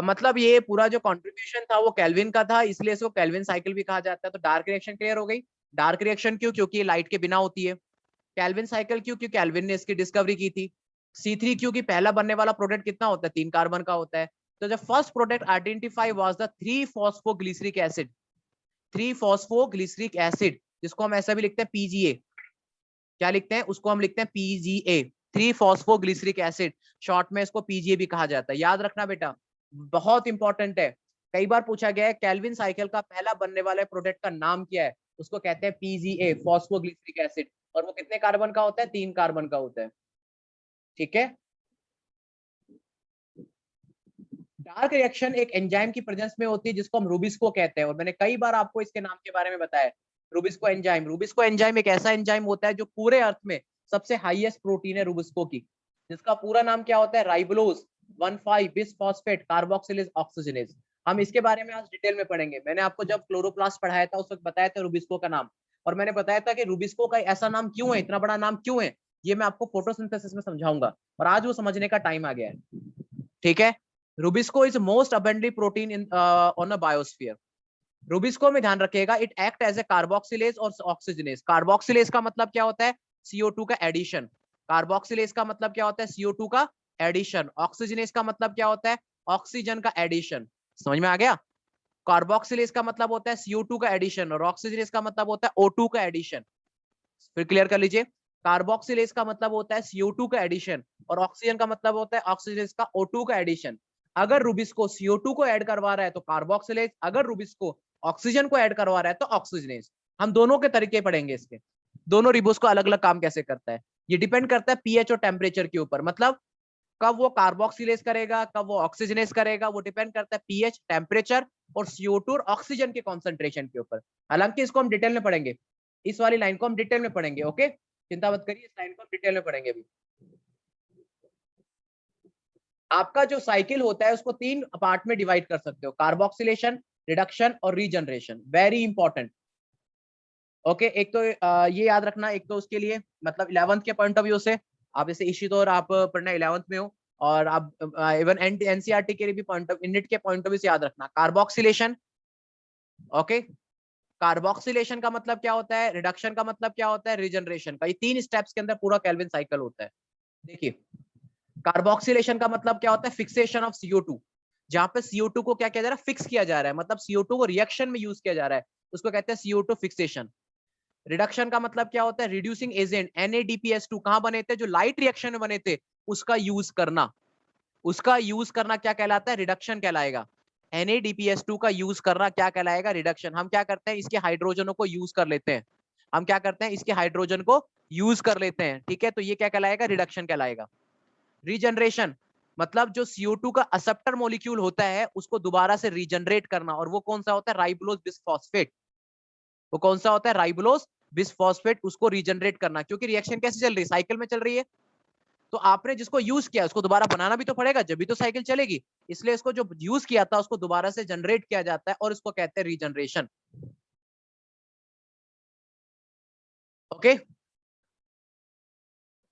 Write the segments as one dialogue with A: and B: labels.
A: मतलब ये पूरा जो कंट्रीब्यूशन था वो केल्विन का था, इसलिए इसको केल्विन साइकिल भी कहा जाता है। तो डार्क रिएक्शन क्लियर हो गई। डार्क रिएक्शन क्यों? क्योंकि ये लाइट के बिना होती है। केल्विन साइकिल क्यों? क्योंकि केल्विन ने इसकी डिस्कवरी की थी। C3 क्योंकि पहला बनने वाला प्रोडक्ट कितना होता है? 3 कार्बन का होता है। तो जब first product identify was the 3-फॉस्फोग्लिसरिक acid, 3-फॉस्फोग्लिसरिक acid, जिसको हम ऐसा भी लिखते हैं PGA। क्या लिखते हैं उसको? हम लिखते हैं PGA, 3-फॉस्फोग्लिसरिक एसिड। शॉर्ट में इसको PGA भी कहा जाता है। याद रखना बेटा, बहुत इंपॉर्टेंट है। कई बार पूछा गया है केल्विन साइकिल का पहला बनने वाले प्रोडक्ट का नाम क्या है? उसको कहते हैं PGA, फॉस्फोग्लिसरिक एसिड। और वो कितने कार्बन का होता है? 3 कार्बन का होता है। ठीक है। डार्क रिएक्शन एक एंजाइम की प्रेजेंस में होती है जिसको हम रूबिस्को कहते हैं, और मैंने कई बार आपको इसके नाम के बारे में बताया। रूबिस्को एंजाइम, रूबिस्को एंजाइम एक ऐसा एंजाइम होता है जो पूरे अर्थ में सबसे हाईएस्ट प्रोटीन है रूबिस्को की, जिसका पूरा नाम क्या होता है? राइबोलोज 1,5 बिसफॉस्फेट कार्बोक्सिलेज ऑक्सीजनेज। हम इसके बारे में आज डिटेल में पढ़ेंगे। मैंने आपको जब क्लोरोप्लास्ट पढ़ाया था उस वक्त बताया था रूबिस्को का नाम, और मैंने बताया था कि रूबिस्को का ऐसा नाम क्यों है, इतना बड़ा नाम क्यों है, ये मैं आपको फोटोसिंथेसिस में समझाऊंगा, और आज वो समझने का टाइम आ गया है। ठीक है। Rubisco is most abundantly protein in on a biosphere. Rubisco में ध्यान रखिएगा, it act as a carboxylase और ऑक्सीजनेज। कार्बोक्सिलेज का मतलब क्या होता है? CO2 का एडिशन। कार्बोक्सिलेज का मतलब क्या होता है? CO2 का एडिशन। ऑक्सीजनेज का मतलब क्या होता है? ऑक्सीजन का एडिशन। समझ में आ गया? कार्बोक्सिलेज का मतलब होता है CO2 का एडिशन, और ऑक्सीजनेज का मतलब होता है O2 का एडिशन। फिर क्लियर कर लीजिए, कार्बोक्सिलेज का मतलब होता है CO2 का एडिशन, और ऑक्सीजन का मतलब होता है ऑक्सीजनेज का O2 का एडिशन। अगर रूबिस्को CO2 को ऐड करवा रहा है तो कार्बोक्सिलेज, अगर रूबिस्को ऑक्सीजन को ऐड करवा रहा है तो ऑक्सीजनेज। हम दोनों के तरीके पढ़ेंगे इसके, दोनों रिबोस को अलग अलग काम कैसे करता है। ये डिपेंड करता है पीएच और टेम्परेचर के ऊपर। मतलब कब वो कार्बोक्सिलेज करेगा, कब वो ऑक्सीजनेज करेगा, वो डिपेंड करता है पीएच, टेम्परेचर और CO2 और ऑक्सीजन के कॉन्सेंट्रेशन के ऊपर। हालांकि इसको हम डिटेल में पढ़ेंगे, इस वाली लाइन को हम डिटेल में पढ़ेंगे। ओके, चिंता मत करिए, इस लाइन को हम डिटेल में पढ़ेंगे अभी। आपका जो साइकिल होता है उसको 3 पार्ट में डिवाइड कर सकते हो, कार्बोक्सिलेशन, रिडक्शन और रीजनरेशन। Very important. ओके, एक तो ये याद रखना, एक तो उसके लिए मतलब 11th के पॉइंट ऑफ व्यू से, आप जैसे इसी तो आप पढ़ना 11th में हो, और आप इवन एनसीईआरटी के लिए भी पॉइंट ऑफ, इनिट के पॉइंट ऑफ व्यू से याद रखना कार्बोक्सिलेशन। ओके, कार्बोक्सिलेशन का मतलब क्या होता है, रिडक्शन का मतलब क्या होता है, रीजनरेशन का। ये 3 स्टेप्स के अंदर पूरा केल्विन साइकिल होता है। देखिए, कार्बोक्सिलेशन का मतलब क्या होता है? Fixation of CO2। जहां पे CO2 को क्या किया जा रहा है? फिक्स किया जा रहा है, मतलब CO2 को रिएक्शन में यूज किया जा रहा है, उसको कहते हैं CO2 फिक्सेशन। रिडक्शन का मतलब क्या होता है? रिड्यूसिंग एजेंट NADPS2 कहां बने थे? जो लाइट रिएक्शन में बने थे, उसका यूज करना। उसका यूज करना क्या कहलाता है? रिडक्शन कहलाएगा। NADPS2 का यूज करना क्या कहलाएगा? रिडक्शन। हम क्या करते हैं? इसके हाइड्रोजनों को यूज कर लेते हैं। हम क्या करते हैं? इसके हाइड्रोजन को यूज कर लेते हैं। ठीक है, तो ये क्या कहलाएगा? रिडक्शन कहलाएगा। रीजनरेशन मतलब जो CO2 का एक्सेप्टर मॉलिक्यूल होता है उसको दोबारा से रीजनरेट करना, और वो कौन सा होता है? राइबोलोज बिसफॉस्फेट। वो कौन सा होता है? राइबोलोज बिसफॉस्फेट। उसको रीजनरेट करना, क्योंकि रिएक्शन कैसे चल रही है? साइकिल में चल रही है। तो आपने जिसको यूज किया उसको दोबारा बनाना भी तो पड़ेगा, जब भी तो साइकिल चलेगी। इसलिए इसको जो यूज किया था उसको दोबारा से जनरेट किया जाता है, और इसको कहते हैं regeneration. Okay.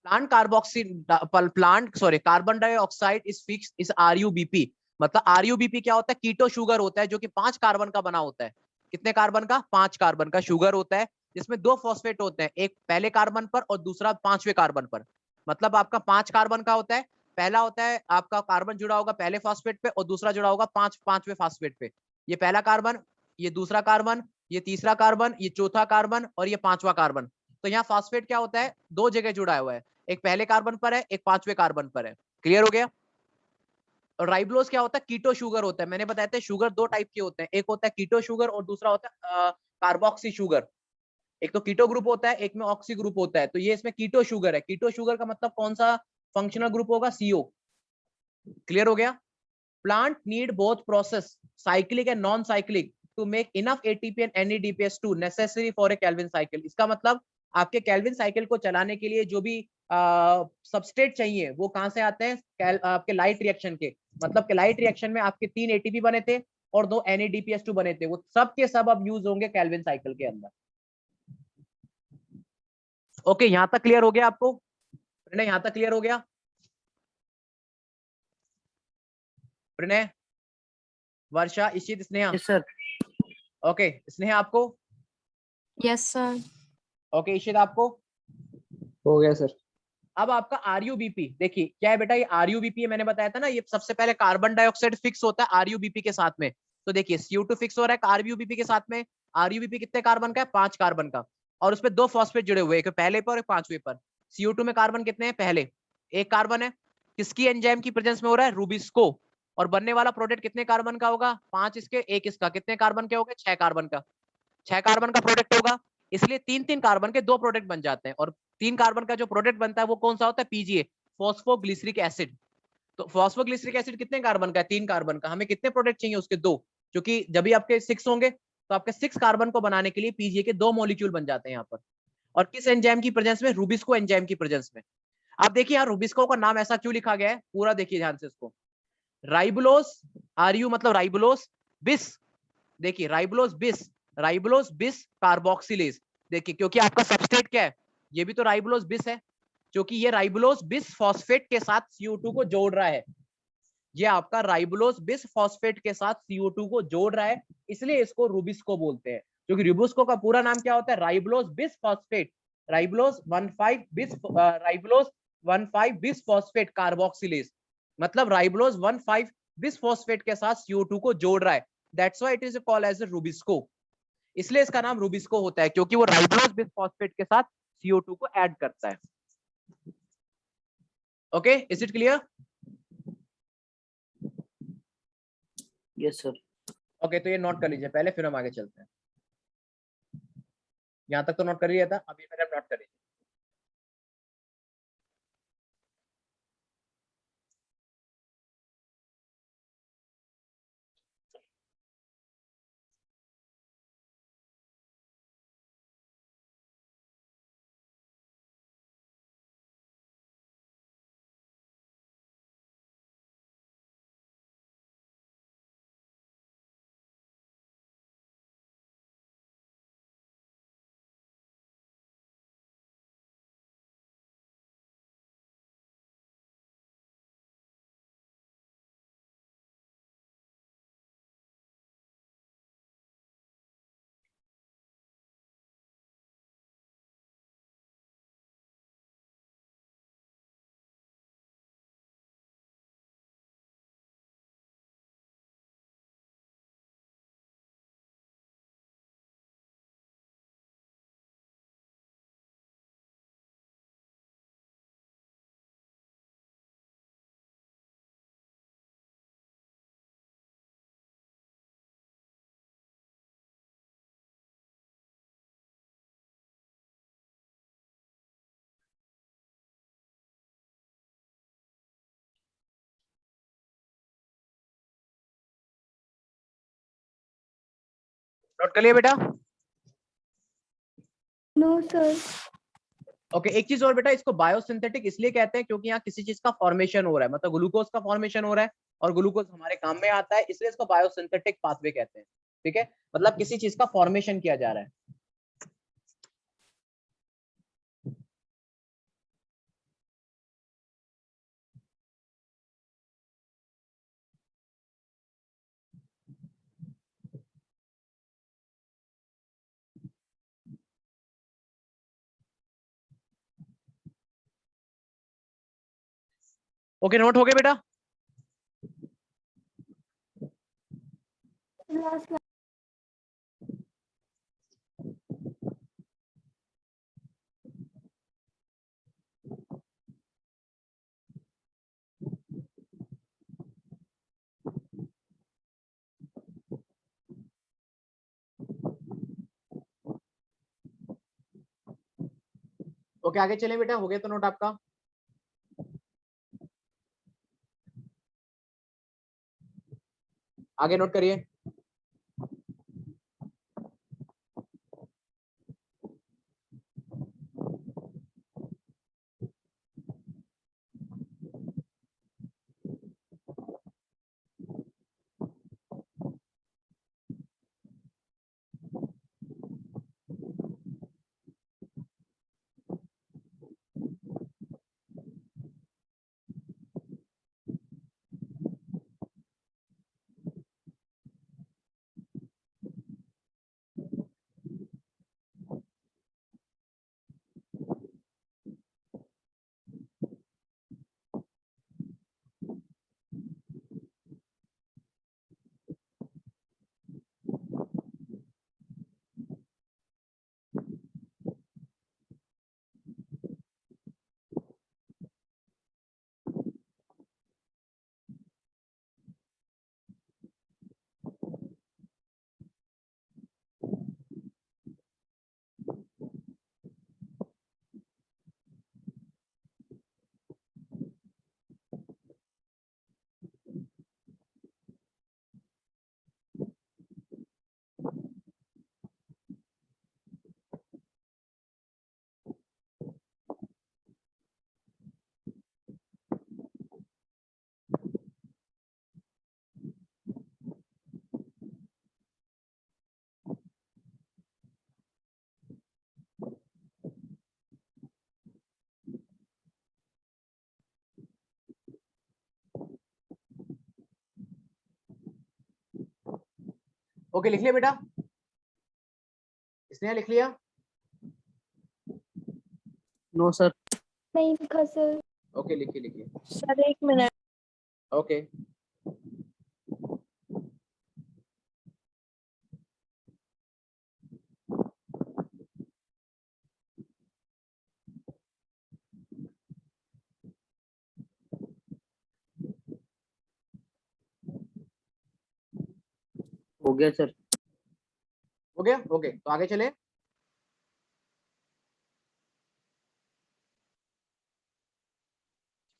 A: Plant carboxy plant sorry carbon dioxide is fix is RUBP। मतलब RUBP क्या होता है? कीटो शुगर होता है, जो कि 5 कार्बन का बना होता है। कितने कार्बन का? 5 कार्बन का शुगर होता है, जिसमें 2 फॉस्फेट होते हैं, एक पहले कार्बन पर और दूसरा 5वें कार्बन पर। मतलब आपका 5 कार्बन का होता है। पहला होता है आपका कार्बन जुड़ा होगा पहले फॉस्फेट पे, और दूसरा जुड़ा होगा 5वें फॉस्फेट पे। ये पहला कार्बन, ये दूसरा कार्बन, ये तीसरा कार्बन, ये चौथा कार्बन, और ये 5वां कार्बन। तो यहाँ फॉस्फेट क्या होता है? 2 जगह जुड़ा हुआ है, एक पहले कार्बन पर है, एक 5वें कार्बन पर है। क्लियर हो गया? और राइबोलोज क्या होता है? कीटो शुगर होता है। मैंने बताया था शुगर 2 टाइप के होते हैं, एक होता है कीटो शुगर और दूसरा होता है कार्बोक्सी शुगर। एक तो कीटो ग्रुप होता है, एक में ऑक्सी ग्रुप होता है। तो ये इसमें कीटो शुगर है। कीटो शुगर का मतलब कौन सा फंक्शनल ग्रुप होगा? CO। क्लियर हो गया? Plant need both process, cyclic and non cyclic, to make enough ATP and NADPS2 necessary for a Calvin cycle. इसका मतलब आपके केल्विन साइकिल को चलाने के लिए जो भी सबस्ट्रेट चाहिए वो कहां से आते हैं? आपके लाइट रिएक्शन के। मतलब के लाइट रिएक्शन में आपके 3 ATP बने थे और 2 NADPS2 बने थे, वो सब के सब अब यूज होंगे केल्विन साइकिल के अंदर। ओके, यहां तक क्लियर हो गया आपको? प्रणय, यहां तक क्लियर हो गया? Pranay, Varsha, Ishit, Sneha.
B: Yes sir.
A: Okay, Sneha आपको?
C: Yes sir.
A: ओके, इशित आपको?
B: हो गया सर।
A: अब आपका आरयूबीपी देखिए क्या है बेटा, ये आरयूबीपी है, मैंने बताया था ना, ये सबसे पहले कार्बन डाइऑक्साइड फिक्स होता है आरयूबीपी के साथ में। तो देखिए CO2 फिक्स हो रहा है आरयूबीपी के साथ में। आरयूबीपी कितने कार्बन का है? 5 कार्बन का। और उसपे 2 फॉस्फेट जुड़े हुए, एक पहले पर, एक पांचवें पर। CO2 में कार्बन कितने हैं? पहले 1 कार्बन है। किसकी एंजाइम की प्रेजेंस में हो रहा है? रूबिस्को। और बनने वाला प्रोडक्ट कितने कार्बन का होगा? 5 इसके, 1 इसका। कितने कार्बन के हो गए? 6 कार्बन का। 6 कार्बन का प्रोडक्ट होगा, इसलिए 3-3 कार्बन के 2 प्रोडक्ट बन जाते हैं। और 3 कार्बन का जो प्रोडक्ट बनता है वो कौन सा होता है? PGA, phosphoglyceric acid. तो फॉस्फोग्लिसरिक एसिड कितने कार्बन का है? 3 कार्बन का। हमें कितने प्रोडक्ट चाहिए? उसके 2, क्योंकि जब भी आपके 6 होंगे तो आपके 6 कार्बन को बनाने के लिए पीजीए के 2 मॉलिक्यूल बन जाते हैं यहाँ पर। और किस एंजाइम की प्रेजेंस में? रूबिस्को एंजाइम की प्रेजेंस में। आप देखिए यहाँ रूबिस्को का नाम ऐसा क्यों लिखा गया है, पूरा देखिए ध्यान से इसको। राइबुलोस, आरयू मतलब राइबुलोस बिस। देखिए राइबुलोस बिस, राइबुलोस बिस कार्बोक्सिलेज। देखिए क्योंकि आपका सबस्ट्रेट क्या है? ये भी तो राइबुलोस बिस है, क्योंकि ये राइबुलोस बिस फॉस्फेट के साथ CO2 को जोड़ रहा है। ये आपका राइबुलोस बिस फॉस्फेट के साथ CO2 को जोड़ रहा है, इसलिए इसको रूबिस्को बोलते हैं। क्योंकि रूबिस्को का पूरा नाम क्या होता है? राइबुलोस बिस फॉस्फेट, राइबुलोस 15 बिस, राइबुलोस 15 बिस फॉस्फेट कार्बोक्सिलेज। मतलब राइबुलोस 15 बिस फॉस्फेट के साथ CO2 को जोड़ रहा है। That's why it is called as a rubisco. इसलिए इसका नाम रूबिस्को होता है, क्योंकि वो राइबुलोस बिस फॉस्फेट के साथ CO2 को ऐड करता है। Okay, is it clear?
B: Yes sir.
A: Okay, तो ये नोट कर लीजिए पहले, फिर हम आगे चलते हैं। यहां तक तो नोट कर लिया था, अभी मेरा नोट कर लीजिए। नोट कर लिया बेटा?
C: No sir.
A: ओके, एक चीज और बेटा, इसको बायोसिंथेटिक इसलिए कहते हैं क्योंकि यहाँ किसी चीज का फॉर्मेशन हो रहा है, मतलब ग्लूकोज का फॉर्मेशन हो रहा है, और ग्लूकोज हमारे काम में आता है, इसलिए इसको बायोसिंथेटिक पाथवे कहते हैं। ठीक है, मतलब किसी चीज का फॉर्मेशन किया जा रहा है। ओके, नोट हो गया बेटा? ओके, आगे चले बेटा, हो गया तो नोट आपका? आगे नोट करिए। ओके लिख लिया बेटा, इसने लिख लिया?
B: No sir.
C: नहीं लिखा सर।
A: ओके लिखिए लिखिए।
C: Sir 1 minute.
A: ओके
B: हो गया सर।
A: हो गया। ओके तो आगे चले।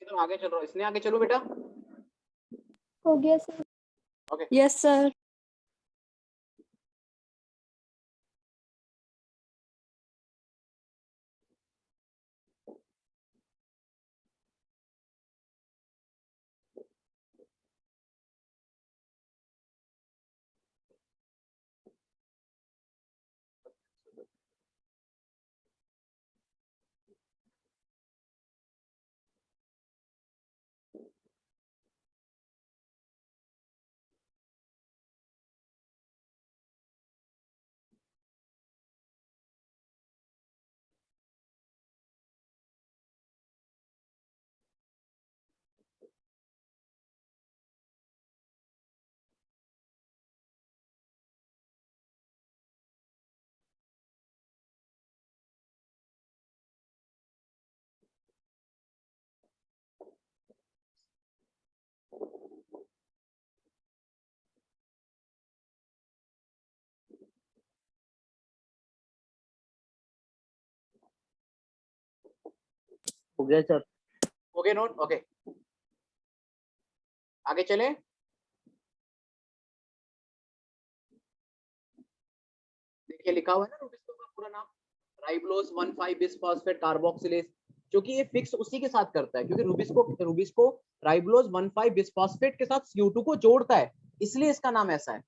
A: तो आगे चल रहा हूँ, इसने आगे चलो बेटा।
C: हो गया सर।
A: Okay
C: yes sir.
B: हो गया सर।
A: हो गया नोट। ओके आगे चले। देखिए लिखा हुआ है ना रूबिस्को का पूरा नाम, राइबोलोज 1,5 बिसफॉस्फेट कार्बोक्सिलेज, क्योंकि ये फिक्स उसी के साथ करता है, क्योंकि रूबिस्को राइबोलोज 1,5 बिसफॉस्फेट के साथ CO2 को जोड़ता है, इसलिए इसका नाम ऐसा है।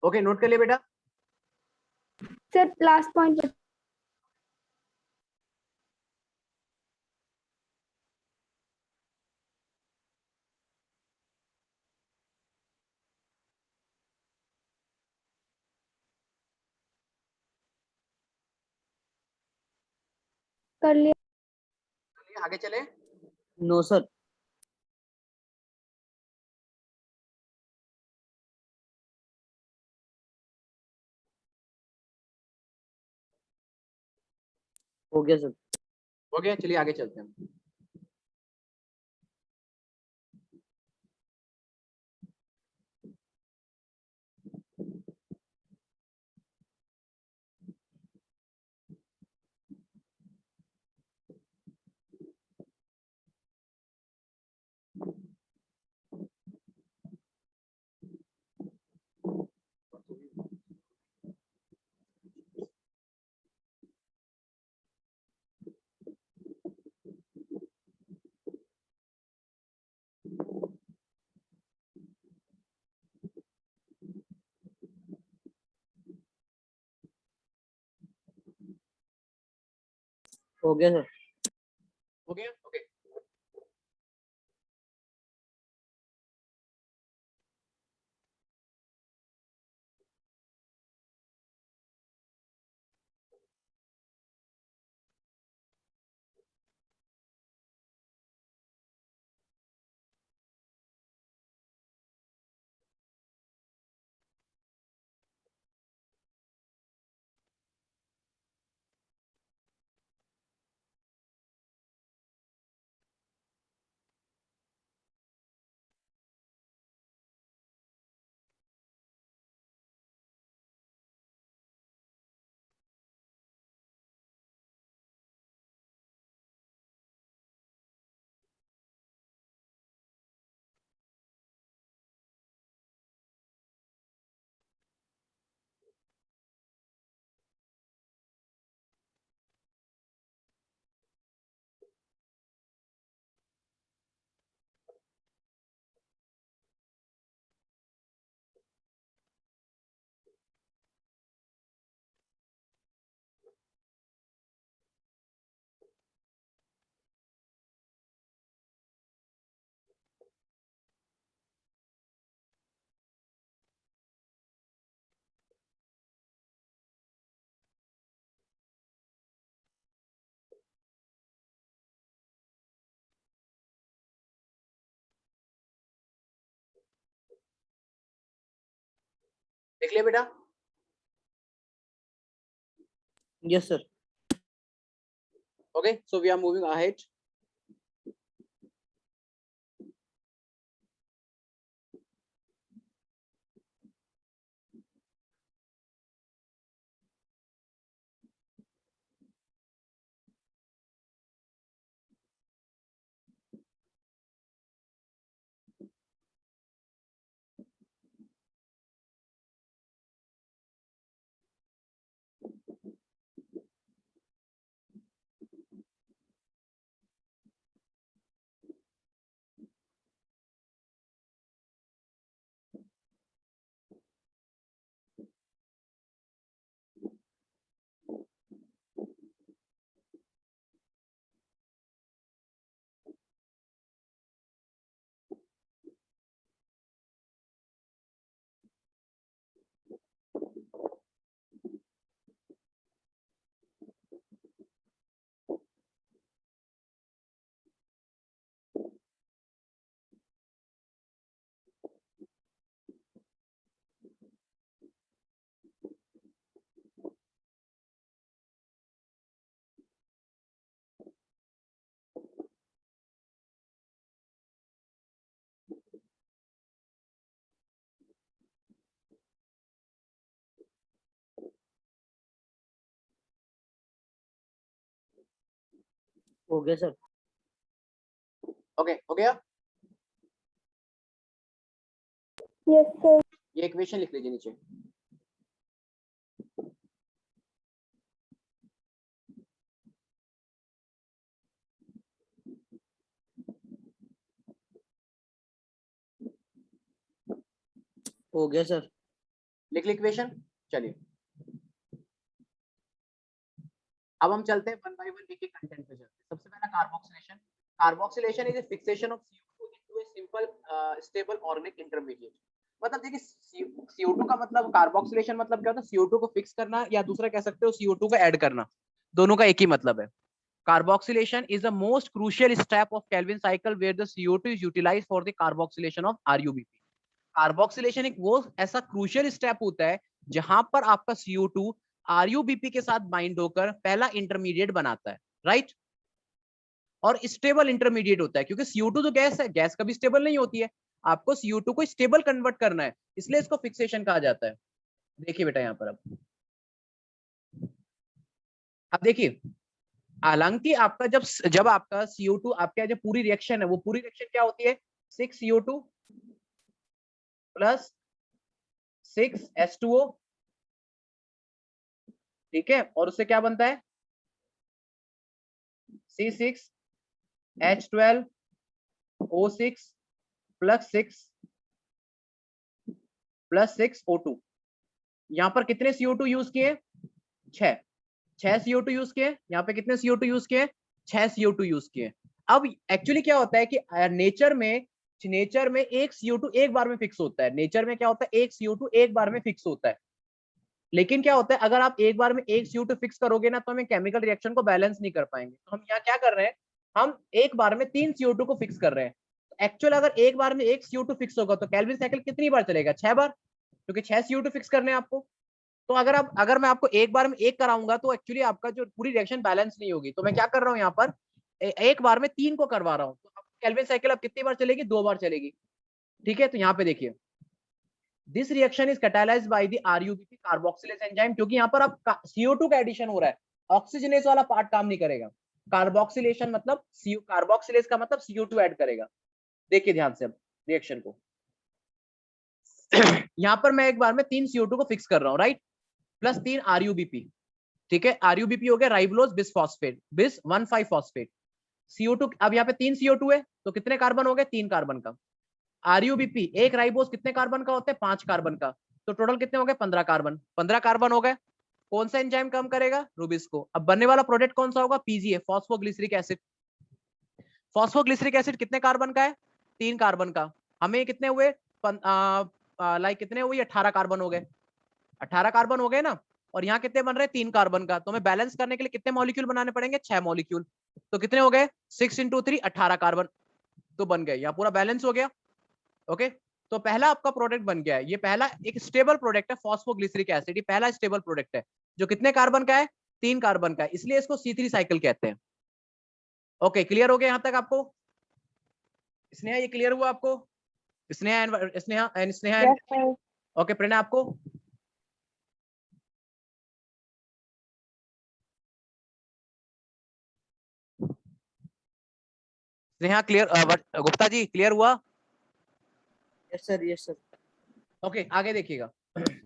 A: ओके नोट कर लिया बेटा।
C: सर लास्ट पॉइंट कर लिया।
A: चलिए आगे चले।
B: No sir. हो गया सर।
A: हो गया, चलिए आगे चलते हैं।
B: हो गया सर।
A: हो गया। ओके देख लिया बेटा?
B: Yes, sir.
A: Okay, so we are moving ahead.
B: हो गया सर.
A: ओके, हो गया?
C: Yes, sir.
A: ये इक्वेशन लिख लीजिए नीचे.
B: हो गया सर.
A: लिख ली इक्वेशन. चलिए अब हम चलते हैं वन बाय वन एक एक कंटेंट पे चलते हैं. सबसे पहला carboxylation. Carboxylation is a fixation of CO2 into a simple stable organic intermediate. मतलब देखिए CO2 का मतलब, कार्बोक्सिलेशन मतलब क्या होता है? CO2 को फिक्स करना, या दूसरा कह सकते हो CO2 को ऐड करना. दोनों का एक ही मतलब है. Carboxylation is the most crucial step of Calvin cycle where the CO2 is utilized for the carboxylation of RUBP. Carboxylation एक वो ऐसा crucial step होता है जहां पर आपका CO2 RUBP के साथ बाइंड होकर पहला इंटरमीडिएट बनाता है, राइट? और स्टेबल इंटरमीडिएट होता है, क्योंकि CO2 तो गैस है, गैस कभी स्टेबल नहीं होती है. आपको CO2 को स्टेबल कन्वर्ट करना है, इसलिए इसको फिक्सेशन कहा जाता है. देखिए बेटा यहाँ पर अब देखिए, हालांकि आपका जब आपका CO2 आपका जो पूरी रिएक्शन है, वो पूरी रिएक्शन क्या होती है? 6 CO2 प्लस 6 H2O, ठीक है, और उससे क्या बनता है? C6H12O6 plus 6 O2. यहां पर कितने CO2 यूज किए? 6 CO2 यूज किए. यहाँ पे कितने CO2 यूज किए? 6 CO2 यूज किए. अब एक्चुअली क्या होता है कि नेचर में एक CO2 एक बार में फिक्स होता है. नेचर में क्या होता है? एक CO2 एक बार में फिक्स होता है. लेकिन क्या होता है, अगर आप एक बार में एक CO2 फिक्स करोगे ना, तो हमें केमिकल रिएक्शन को बैलेंस नहीं कर पाएंगे. तो हम यहाँ क्या कर रहे हैं? हम एक बार में 3 CO2 को फिक्स कर रहे हैं. एक्चुअल अगर एक बार में एक CO2 फिक्स होगा तो केल्विन साइकिल कितनी बार चलेगा? 6 बार, क्योंकि 6 CO2 फिक्स करने हैं आपको. तो अगर मैं आपको एक बार में एक कराऊंगा तो एक्चुअली आपका जो पूरी रिएक्शन बैलेंस नहीं होगी. तो मैं क्या कर रहा हूँ यहाँ पर? एक बार में 3 को करवा रहा हूँ. तो केल्विन साइकिल अब कितनी बार चलेगी? 2 बार चलेगी. ठीक है, तो यहाँ पे देखिए, this reaction is catalysed by the RUBP carboxylase enzyme, क्योंकि यहाँ पर अब CO2 का एडिशन हो रहा है, ऑक्सीजनेज वाला पार्ट काम नहीं करेगा. कार्बोक्सिलेशन मतलब कार्बोक्सिलेज का मतलब CO2 ऐड करेगा. देखिए ध्यान से अब रिएक्शन को. यहाँ पर मैं एक बार में 3 CO2 को फिक्स कर रहा हूँ, राइट? Plus 3 RUBP. ठीक है, RUBP हो गया राइबोलोज बिसफॉस्फेट, बिस 1,5 फॉस्फेट. CO2 अब यहाँ पे 3 CO2 है, तो कितने कार्बन हो गए? 3 कार्बन का. RUBP एक राइबोज कितने कार्बन का होता है? 5 कार्बन का. तो टोटल कितने हो गए? 15 कार्बन. 15 कार्बन हो गए. कौन सा एंजाइम कम करेगा? रूबिस्को. अब बनने वाला प्रोडक्ट कौन सा होगा? PGA, phosphoglyceric acid. Phosphoglyceric acid कितने कार्बन का है? 3 कार्बन का. हमें कितने हुए? लाइक कितने हुए? 18 कार्बन हो गए. 18 कार्बन हो गए ना. और यहाँ कितने बन रहे हैं? 3 कार्बन का. तो हमें बैलेंस करने के लिए कितने मॉलिक्यूल बनाने पड़ेंगे? 6 मॉलिक्यूल. तो कितने हो गए? 6 × 3 18 कार्बन तो बन गए. यहाँ पूरा बैलेंस हो गया. ओके, तो पहला आपका प्रोडक्ट बन गया है, ये पहला एक स्टेबल प्रोडक्ट है फॉस्फोग्लिसरिक एसिड, ये पहला स्टेबल प्रोडक्ट है जो कितने कार्बन का है, 3 कार्बन का है, इसलिए इसको C3 साइकिल कहते हैं। ओके, क्लियर हो गया यहां तक आपको? स्नेहा ये क्लियर हुआ आपको? Sneha
C: Yes, sir.
A: Okay, Pranay आपको? स्नेहा क्लियर, गुप्ता जी क्लियर हुआ?
B: Yes sir, yes sir.
A: Okay, आगे देखिएगा।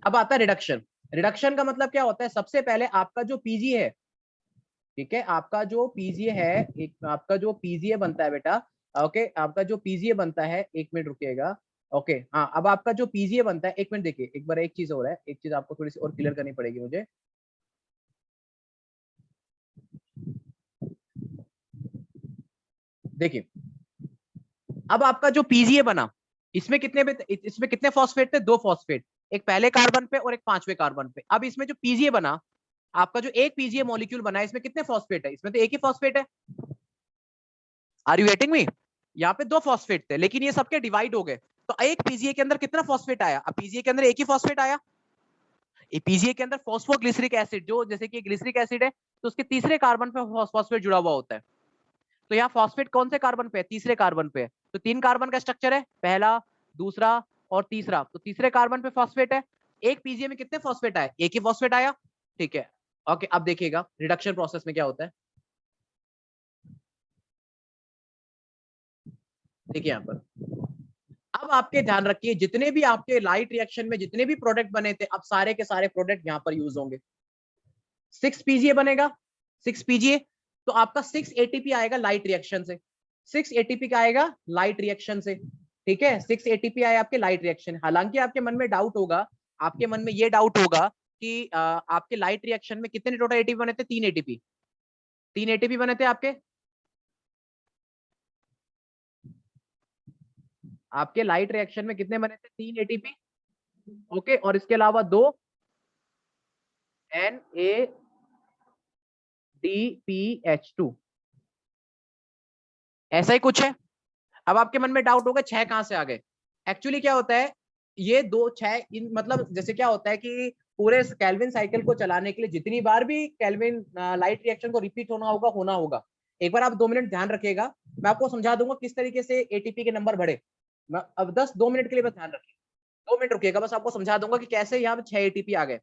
A: अब आता है रिडक्शन। रिडक्शन का मतलब क्या होता है, सबसे पहले आपका जो पीजी है, ठीक है, आपका जो पीजीए है, एक आपका जो पीजीए बनता है बेटा, ओके, आपका जो पीजीए बनता है, एक मिनट रुकिएगा। ओके, हाँ, अब आपका जो पीजीए बनता है, एक मिनट देखिए, एक बार एक चीज हो रहा है, एक चीज आपको थोड़ी सी और क्लियर करनी पड़ेगी मुझे। देखिए, अब आपका जो पीजीए बना, इसमें कितने फॉस्फेट थे, 2 फॉस्फेट, एक पहले कार्बन पे और एक 5वें कार्बन पे। अब इसमें जो पीजीए बना, आपका जो एक पीजीए मॉलिक्यूल बना है, इसमें कितने फॉस्फेट है, इसमें तो एक ही फॉस्फेट है। Are you getting me? यहाँ पे 2 फॉस्फेट थे, लेकिन ये सबके डिवाइड हो गए, तो एक पीजीए के अंदर कितना फॉस्फेट आया, अब पीजीए के अंदर एक ही फॉस्फेट आया। पीजीए के अंदर फॉस्फोग्लिसरिक एसिड, जो जैसे कि ग्लिसरिक एसिड है, तो उसके तीसरे कार्बन पे फॉस्फेट जुड़ा हुआ होता है। तो यहाँ फॉस्फेट कौन से कार्बन पे है, तीसरे कार्बन पे है। तो 3 कार्बन का स्ट्रक्चर है, पहला, दूसरा और तीसरा, तो तीसरे कार्बन पे फॉस्फेट है। एक पीजीए में कितने फॉस्फेट आए, एक ही फॉस्फेट आया, ठीक है। ओके, अब देखिएगा रिडक्शन प्रोसेस में क्या होता है। देखिए यहाँ पर, अब आपके ध्यान रखिए, जितने भी आपके लाइट रिएक्शन में जितने भी प्रोडक्ट बने थे, अब सारे के सारे प्रोडक्ट यहाँ पर यूज होंगे। 6 पीजीए बनेगा, 6 पीजीए, तो आपका 6 एटीपी आएगा लाइट रिएक्शन से, 6 एटीपी का आएगा लाइट रिएक्शन से, ठीक है, 6 एटीपी आए आपके लाइट रिएक्शन। हालांकि आपके मन में डाउट होगा, आपके मन में ये डाउट होगा कि आपके लाइट रिएक्शन में कितने टोटल एटीपी बने थे, 3 एटीपी, 3 एटीपी बने थे आपके, आपके लाइट रिएक्शन में कितने बने थे, 3 एटीपी। ओके, और इसके अलावा 2 NADPH2, ऐसा ही कुछ है। अब आपके मन में डाउट होगा 6 कहां से आ गए। एक्चुअली क्या होता है, ये 2 6 इन मतलब जैसे क्या होता है कि पूरे केल्विन साइकिल को चलाने के लिए जितनी बार भी केल्विन लाइट रिएक्शन को रिपीट होना होगा। एक बार आप 2 मिनट ध्यान रखिएगा, मैं आपको समझा दूंगा किस तरीके से एटीपी के नंबर बढ़े। मैं अब 2 मिनट के लिए बस ध्यान रखिए, 2 मिनट रुकिएगा, बस आपको समझा दूंगा कि कैसे यहाँ पे 6 एटीपी आ गए।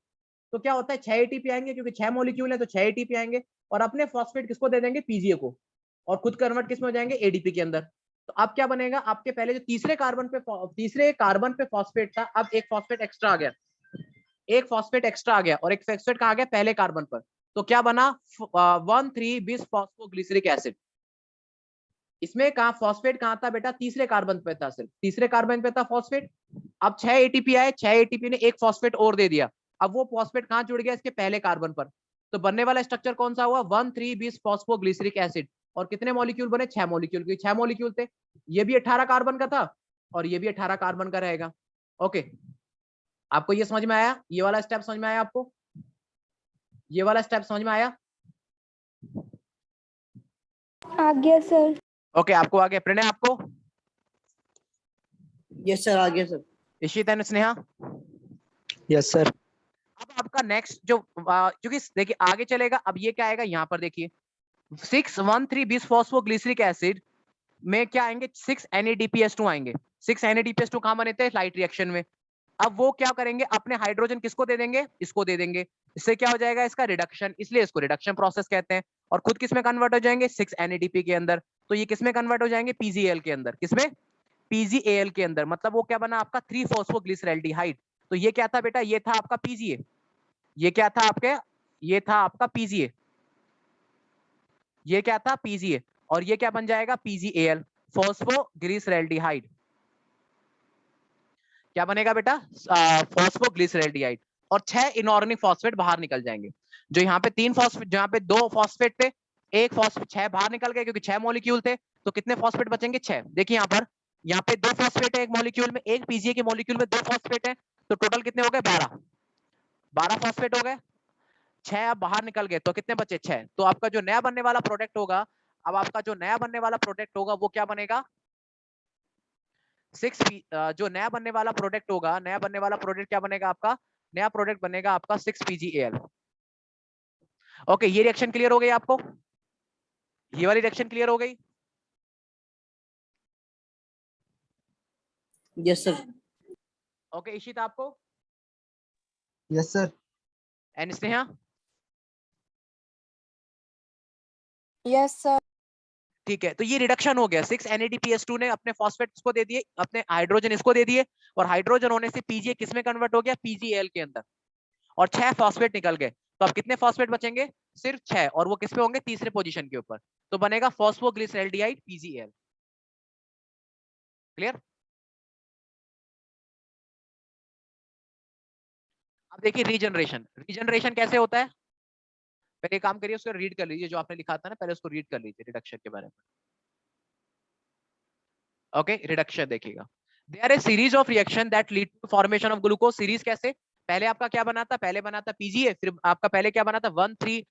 A: तो क्या होता है, 6 एटीपी आएंगे, क्योंकि 6 मॉलिक्यूल है तो 6 एटीपी आएंगे, और अपने फॉस्फेट किसको दे देंगे, पीजीए को, और खुद कन्वर्ट किस में हो जाएंगे, एडीपी के अंदर। तो अब क्या बनेगा, आपके पहले जो तीसरे कार्बन पे फॉस्फेट था, अब एक फॉस्फेट एक्स्ट्रा आ गया, एक फॉस्फेट एक्स्ट्रा आ गया, और एक फॉस्फेट कहाँ आ गया, पहले कार्बन पर। तो क्या बना, 1,3 बिस फॉस्फोग्लिसरिक एसिड। इसमें कहा फॉस्फेट कहाँ था बेटा, तीसरे कार्बन पे था, सिर्फ तीसरे कार्बन पे था फॉस्फेट। अब 6 एटीपी आए, 6 एटीपी ने एक फॉस्फेट और दे दिया, अब वो फॉस्फेट कहाँ जुड़ गया, इसके पहले कार्बन पर। तो बनने वाला स्ट्रक्चर कौन सा हुआ, 1,3 बिस फॉस्फोग्लिसरिक एसिड। और कितने मॉलिक्यूल बने, 6 मॉलिक्यूल, 6 मॉलिक्यूल थे। ये भी 18 कार्बन का था, और ये भी 18 कार्बन का रहेगा। ओके, आपको ये समझ में आया, ये वाला स्टेप समझ में आया आपको, ये वाला स्टेप समझ में आया?
C: आ गया सर।
A: ओके, आपको आगे, प्रणय आपको?
B: यस सर, आ गया sir.
A: Ishit and Sneha?
D: Yes sir.
A: अब आपका नेक्स्ट जो क्योंकि देखिए आगे चलेगा, अब ये क्या आएगा, यहाँ पर देखिए 6,1,3 बिस फॉस्फोग्लिसरिक एसिड में क्या आएंगे, 6 NADPH2 आएंगे। 6 NADPH2 कहां बने थे, लाइट रिएक्शन में। अब वो क्या करेंगे, अपने हाइड्रोजन किसको दे देंगे, इसको दे देंगे। इससे क्या हो जाएगा, इसका रिडक्शन, इसलिए इसको रिडक्शन प्रोसेस कहते हैं। और खुद किसमें कन्वर्ट हो जाएंगे, 6 NADP के अंदर। तो ये किसमें कन्वर्ट हो जाएंगे, PGAL के अंदर। किसमें, PGAL के अंदर। मतलब वो क्या बना आपका, 3 फॉस्फोग्लिसरैल्डिहाइड। तो ये क्या था बेटा, ये था आपका PGA, ये क्या था आपके, ये था आपका PGA, ये क्या था PGA, और ये क्या बन जाएगा, PGAL, फॉस्फोग्लिसरैल्डिहाइड। क्या बनेगा बेटा, फॉस्फोग्लिसरैल्डिहाइड। और 6 इनऑर्गेनिक फॉस्फेट बाहर निकल जाएंगे। जो यहाँ पे 3 फॉस्फेट, जहाँ पे 2 फॉस्फेट थे, एक फॉस्फेट, 6 बाहर निकल गए, क्योंकि 6 मॉलिक्यूल थे। तो कितने फॉस्फेट बचेंगे, 6। देखिए यहाँ पे 2 फॉस्फेट है एक मॉलिक्यूल में, एक पीजीए के मॉलिक्यूल में 2 फॉस्फेट है, तो टोटल कितने हो गए, 12 फॉस्फेट हो गए। 6 अब बाहर निकल गए, तो कितने बचे, 6। तो आपका जो नया बनने वाला प्रोडक्ट होगा, अब आपका जो नया बनने वाला प्रोडक्ट होगा वो क्या बनेगा, जो नया बनने वाला प्रोडक्ट होगा, नया बनने वाला प्रोडक्ट क्या बनेगा आपका? नया प्रोडक्ट बनेगा आपका 6 PgAl। ओके, ये रिएक्शन क्लियर हो गई आपको? ये वाली रिएक्शन क्लियर हो गई?
B: Yes, sir.
A: ओके इशित आपको?
D: Yes, sir.
A: And Sneha?
C: Yes, sir.
A: ठीक है, तो ये रिडक्शन हो गया। 6 NADPH2 ने अपने फॉस्फेट इसको दे दिए, अपने हाइड्रोजन इसको दे दिए, और हाइड्रोजन होने से पीजीए किस में कन्वर्ट हो गया? PgAl के अंदर, और 6 फॉस्फेट निकल गए। तो अब कितने फॉस्फेट बचेंगे? सिर्फ 6, और वो किस पे होंगे? तीसरे पोजीशन के ऊपर। तो बनेगा फॉस्फोग्लिसरैल्डिहाइड PgAl। क्लियर? अब देखिए रीजनरेशन। रीजनरेशन कैसे होता है? पहले एक काम करिए, उसको रीड कर लीजिए, जो आपने लिखा था ना, पहले उसको रीड कर लीजिए रिडक्शन के बारे में। ओके, रिडक्शन देखिएगा। There is series of reaction that lead to formation of glucose. Series कैसे? पहले आपका क्या बना था? पहले बना था PGA, फिर आपका पहले क्या बना था? 1,3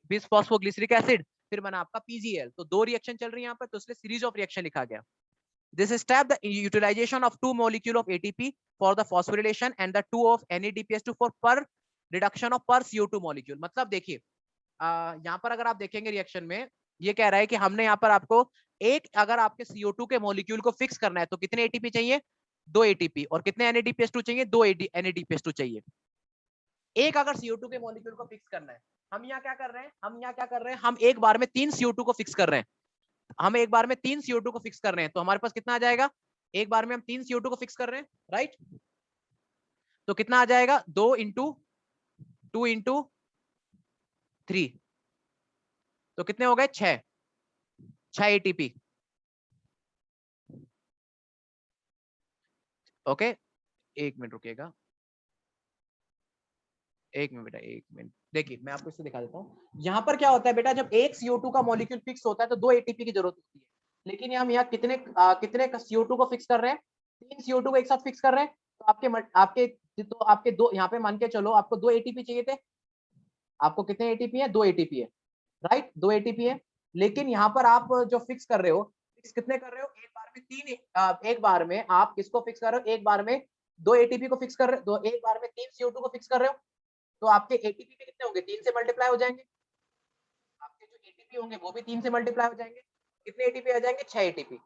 A: बिसफॉस्फोग्लिसरिक एसिड, फिर बना आपका PGL। तो 2 रिएक्शन चल रही है यहाँ पर, तो इसलिए सीरीज ऑफ रिएक्शन लिखा गया। This step the utilization of 2 molecule of ATP for the phosphorylation and the 2 of NADPH2 for per reduction of per CO2 molecule। मतलब देखिए यहाँ पर अगर आप देखेंगे रिएक्शन में, ये कह रहा है कि हमने यहाँ पर आपको एक, अगर आपके CO2 के मॉलिक्यूल को फिक्स करना है तो कितने ATP चाहिए? 2 ATP। और कितने NADPH2 चाहिए? 2 NADPH2 चाहिए। एक अगर CO2 के मॉलिक्यूल को फिक्स करना है, हम यहाँ क्या कर रहे हैं? हम एक बार में 3 CO2 को फिक्स कर रहे हैं। हम एक बार में 3 CO2 को फिक्स कर रहे हैं, तो हमारे पास कितना आ जाएगा? एक बार में हम 3 CO2 को फिक्स कर रहे हैं, राइट? तो कितना आ जाएगा? 2 इंटू 2 इंटू 3, तो कितने हो गए? 6 ATP। ओके, एक मिनट रुकिएगा, एक मिनट बेटा, एक मिनट। देखिए मैं आपको इससे दिखा देता हूँ। यहाँ पर क्या होता है बेटा, जब एक CO2 का मॉलिक्यूल फिक्स होता है तो 2 ATP की जरूरत होती है। लेकिन हम यहाँ कितने CO2 को फिक्स कर रहे हैं? 3 CO2 को एक साथ फिक्स कर रहे हैं। तो आपके दो, यहाँ पे मान के चलो आपको 2 ATP चाहिए थे। आपको कितने ATP है? 2 ATP है, राइट? 2 ATP है। लेकिन यहाँ पर आप जो फिक्स कर रहे हो, फिक्स कितने कर रहे हो? एक बार में 3, एक बार में आप किसको फिक्स कर रहे हो? एक बार में 2 ATP को फिक्स कर रहे हो, एक बार में 3 CO2 को फिक्स कर रहे हो। तो आपके ATP पे कितने होंगे? 3 से मल्टीप्लाई हो जाएंगे। आपके जो ATP होंगे वो भी 3 से मल्टीप्लाई हो जाएंगे। कितने ATP आ जाएंगे? 6 ATP।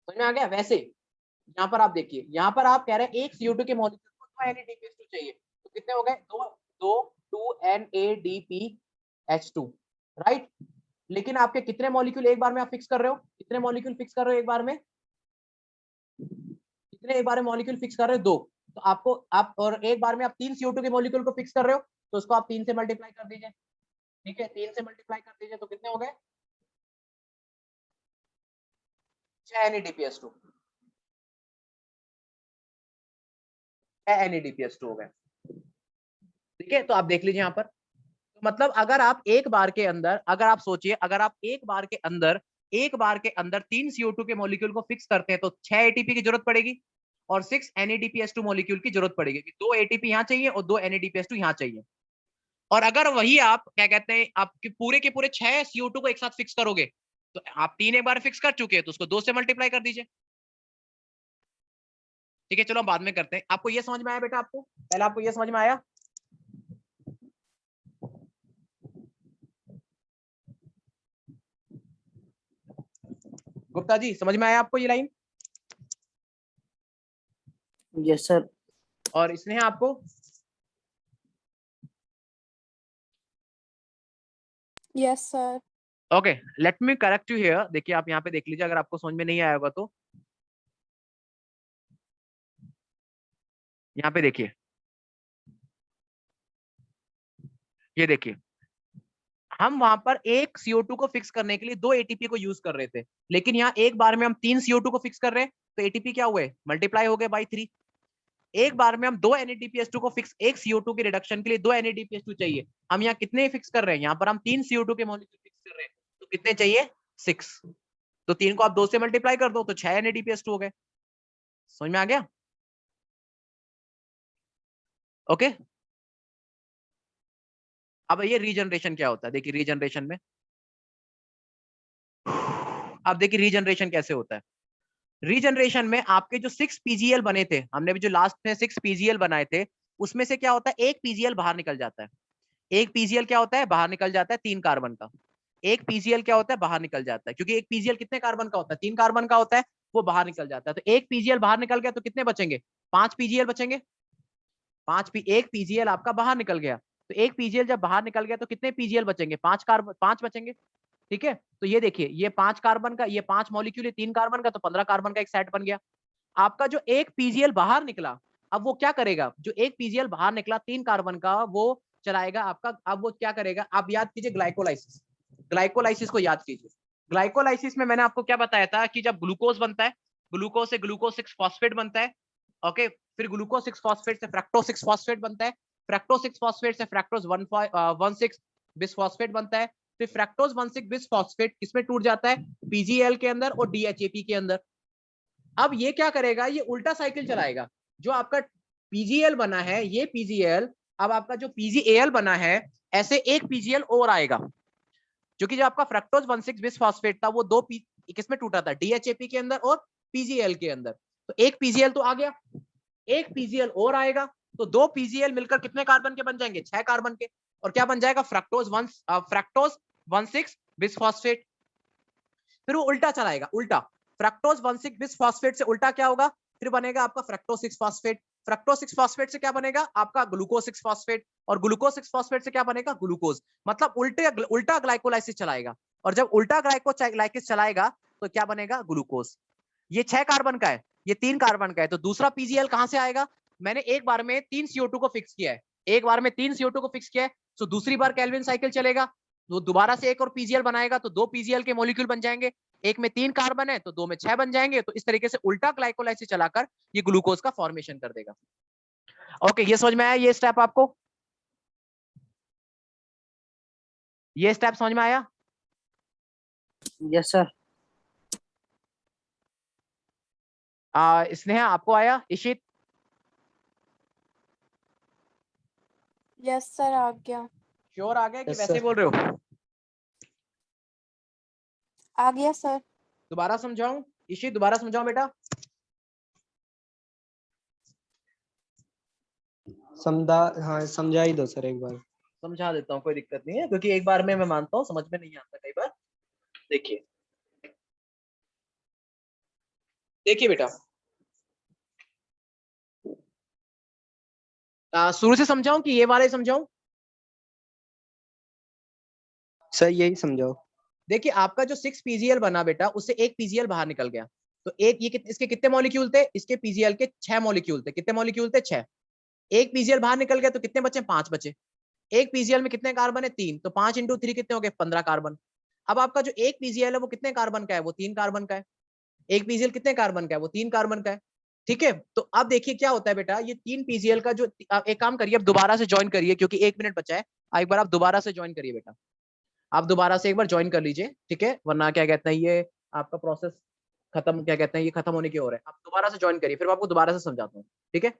A: समझ में आ गया? वैसे यहाँ पर आप देखिए, यहाँ पर आप कह रहे हैं एक CO2 के मॉलिक्यूल को 2 NADPH2 चाहिए, तो कितने हो गए? 2 NADPH2, राइट? लेकिन आपके कितने मॉलिक्यूल एक बार में आप फिक्स कर रहे हो? कितने मॉलिक्यूल फिक्स कर रहे हो एक बार में? कितने एक बार में मॉलिक्यूल फिक्स कर रहे हो? 2। तो आप और एक बार में आप 3 CO2 के मॉलिक्यूल को फिक्स कर रहे हो, तो उसको आप 3 से मल्टीप्लाई कर दीजिए। ठीक है, 3 से मल्टीप्लाई कर दीजिए, तो कितने हो गए? 6 NADPH2। 6 NADPH2 हो गए। ठीक है, तो आप देख लीजिए यहाँ पर। तो मतलब अगर आप एक बार के अंदर, अगर आप सोचिए, अगर आप एक बार के अंदर 3 CO2 के मॉलिक्यूल को फिक्स करते हैं तो 6 ATP की जरूरत पड़ेगी, और 6 NADPH2 मॉलिक्यूल की जरूरत पड़ेगी। 2 ATP यहाँ चाहिए और 2 NADPH2 यहाँ चाहिए। और अगर वही आप क्या कहते हैं, आप पूरे के पूरे 6 CO2 को एक साथ फिक्स करोगे, तो आप 3 एक बार फिक्स कर चुके हैं, तो उसको 2 से मल्टीप्लाई कर दीजिए। ठीक है, चलो हम बाद में करते हैं। आपको ये समझ में आया बेटा? आपको पहले आपको ये समझ में आया? गुप्ता जी समझ में आया आपको ये लाइन?
B: Yes, sir.
A: और इसने आपको?
C: Yes, sir.
A: Okay, let me correct you here. देखिए आप यहाँ पे देख लीजिए, अगर आपको समझ में नहीं आया होगा तो यहाँ पे देखिए, ये देखिए, हम वहां पर एक CO2 को फिक्स करने के लिए 2 ATP को यूज कर रहे थे, लेकिन यहाँ एक बार में हम 3 CO2 को फिक्स कर रहे हैं, तो ATP क्या हुए? मल्टीप्लाई हो गए बाई 3। एक बार में हम 2 NADPH2 को फिक्स, एक CO2 के रिडक्शन के लिए 2 NADPH2 चाहिए। हम यहाँ कितने फिक्स कर रहे हैं? यहाँ पर हम 3 CO2 के मॉलिक्यूल फिक्स कर रहे हैं, तो कितने चाहिए? 6। तो 3 को आप 2 से मल्टीप्लाई कर दो, तो 6 NADPH2 हो गए। समझ में आ गया? ओके, अब ये रीजनरेशन क्या होता है? देखिए रीजनरेशन में, अब देखिए रीजनरेशन कैसे होता है। रीजनरेशन में आपके जो 6 पीजीएल बने थे, हमने भी जो लास्ट में 6 पीजीएल बनाए थे, उसमें से क्या होता है, एक पीजीएल बाहर निकल जाता है। एक पीजीएल क्या होता है, बाहर निकल जाता है 3 कार्बन का। एक पीजीएल क्या होता है, बाहर निकल जाता है, क्योंकि एक पीजीएल कितने कार्बन का होता है, 3 कार्बन का होता है, वो बाहर निकल जाता है। तो एक पीजीएल बाहर निकल गया तो कितने बचेंगे, 5 पीजीएल बचेंगे। एक पीजीएल आपका बाहर निकल गया, तो एक पीजीएल जब बाहर निकल गया तो कितने पीजीएल बचेंगे, 5 कार्बन, 5 बचेंगे। ठीक है, तो ये देखिए, ये 5 कार्बन का, ये 5 मॉलिक्यूल, ये 3 कार्बन का, तो 15 कार्बन का एक सेट बन गया। आपका जो एक पीजीएल बाहर निकला, अब वो क्या करेगा, जो एक पीजीएल बाहर निकला 3 कार्बन का, वो चलाएगा आपका, अब वो क्या करेगा, आप याद कीजिए ग्लाइकोलाइसिस। ग्लाइकोलाइसिस को याद कीजिए। ग्लाइकोलाइसिस में मैंने आपको क्या बताया था कि जब ग्लूकोज बनता है, ग्लूकोज से ग्लूकोज 6 फॉस्फेट बनता है। ओके, फिर ग्लूकोज 6 फॉस्फेट से फ्रक्टोज 6 फॉस्फेट बनता है। फ्रक्टोज 6 फॉस्फेट से फ्रक्टोज 1,6 बिसफॉस्फेट बनता है। फिर फ्रक्टोज 1,6 बिसफॉस्फेट किसमें टूट जाता है, पीजीएल के अंदर और डीएचएपी के अंदर। अब ये क्या करेगा, ये उल्टा साइकिल चलाएगा। जो आपका पीजीएल बना है, ये पीजीएल, अब आपका जो पीजीएल बना है, ऐसे एक पीजीएल और आएगा, क्योंकि जो आपका फ्रक्टोज 1,6 बिसफॉस्फेट था, वो दो किसमें टूटा था, डीएचएपी के अंदर और पीजीएल के अंदर। तो एक पीजीएल तो आ गया, एक पीजीएल और आएगा, तो 2 पीजीएल मिलकर कितने कार्बन के बन जाएंगे, 6 कार्बन के। और क्या बन जाएगा, फ्रक्टोज 1,6 बिसफॉस्फेट। फिर वो उल्टा चलाएगा, उल्टा फ्रक्टोज 1,6 बिसफॉस्फेट से उल्टा क्या होगा, फिर बनेगा आपका फ्रक्टोज 6 फॉस्फेट। फ्रक्टोज 6 फॉस्फेट से क्या बनेगा, आपका ग्लूकोज 6 फॉस्फेट, और ग्लूकोज 6 फॉस्फेट से क्या बनेगा, ग्लूकोज। मतलब उल्टा ग्लाइकोलाइसिस चलाएगा। और जब उल्टा ग्लाइकोलाइसिस चलाएगा तो क्या बनेगा, ग्लूकोज। ये 6 कार्बन का है, ये 3 कार्बन का है, तो दूसरा पीजीएल कहां से आएगा, मैंने एक बार में 3 CO2 को फिक्स किया है, एक बार में 3 CO2 को फिक्स किया है, तो दूसरी बार केल्विन साइकिल चलेगा, तो दोबारा से एक और पीजीएल बनाएगा, तो 2 पीजीएल के मॉलिक्यूल बन जाएंगे। एक में 3 कार्बन है तो 2 में 6 बन जाएंगे। तो इस तरीके से उल्टा ग्लाइकोलाइसिस चलाकर ये ग्लूकोज का फॉर्मेशन कर देगा। ओके, ये समझ में आया, ये स्टेप आपको, ये स्टेप समझ में आया।
B: Yes sir.
A: स्नेहा आपको आया, इशित,
C: यस सर, आ गया।
A: श्योर आ गया कि
D: Yes,
A: वैसे
D: sir.
A: बोल रहे हो,
C: आ गया सर।
A: दोबारा समझाऊं, इशित दोबारा समझाऊं बेटा।
D: हाँ समझा ही दो सर एक बार।
A: समझा देता हूँ, कोई दिक्कत नहीं है, क्योंकि एक बार में मैं मानता हूँ समझ में नहीं आता कई बार। देखिए देखिए बेटा, शुरू से समझाऊं कि ये वाले समझाऊं।
D: सर यही समझाओ।
A: देखिए आपका जो 6 पीजीएल बना बेटा, उससे एक पीजीएल बाहर निकल गया, तो एक ये इसके कितने मॉलिक्यूल थे, इसके पीजीएल के 6 मॉलिक्यूल थे। कितने मॉलिक्यूल थे, 6। एक पीजीएल बाहर निकल गया तो कितने बचे, 5 बचे। एक पीजीएल में कितने कार्बन है, 3, तो 5 × 3 कितने हो गए, 15 कार्बन। अब आपका जो एक पीजीएल है वो कितने कार्बन का है, वो 3 कार्बन का है। एक पीजीएल कितने कार्बन का है, वो 3 कार्बन का है। ठीक है, तो अब देखिए क्या होता है बेटा, ये 3 पीजीएल का जो, एक काम करिए, अब दोबारा से ज्वाइन करिए, क्योंकि 1 मिनट बचा है। एक बार आप दोबारा से ज्वाइन करिए बेटा, आप दोबारा से एक बार ज्वाइन कर लीजिए, ठीक है, वरना क्या कहते हैं, ये आपका प्रोसेस खत्म, क्या कहते हैं, ये खत्म होने की ओर है। आप दोबारा से ज्वाइन करिए, फिर मैं आपको दोबारा से समझाता हूँ, ठीक है।